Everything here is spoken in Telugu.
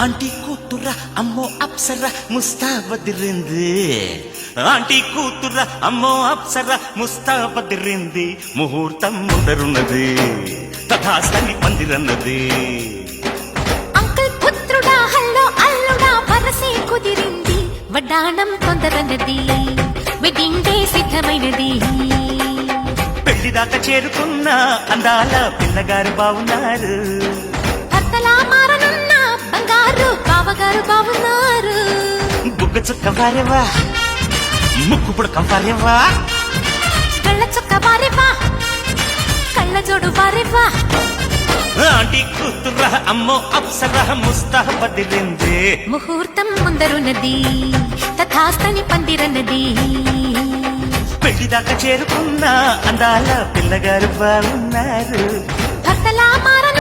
ఆంటీ కూతుర అమ్మో అప్సర ముస్తాబదిరింది ఆంటీ కూతుర అమ్మో అప్సర ముస్తాబదిరింది ముహూర్తం ముందరున్నది తథాస్తని పందిరన్నది అంకుల్ పుత్రుడా హల్లో అల్లుడా వరసే కుదిరింది వడ్డాణం తొందరన్నది వెడ్డింగ్ డే సిద్ధమైనది పెళ్లిదాకా చేరుకున్న అందాల పిల్లగారు బావున్నారు భర్తలా మారనున్న బంగారు బావగారు బావున్నారు బుగ్గ చుక్క వారేవా ముక్కు పుడక వారేవా కళ్ళ చుక్క వారేవా కళ్ళ జోడు వారేవా ఆంటీ కూతుర అమ్మో అప్సర ముస్తాబదిరింది ముహూర్తం ముందరున్నది తథాస్తని పందిరన్నది పెళ్లిదాకా చేరుకున్న అందాల పిల్లగారు బాగున్నారు భర్తలా మారను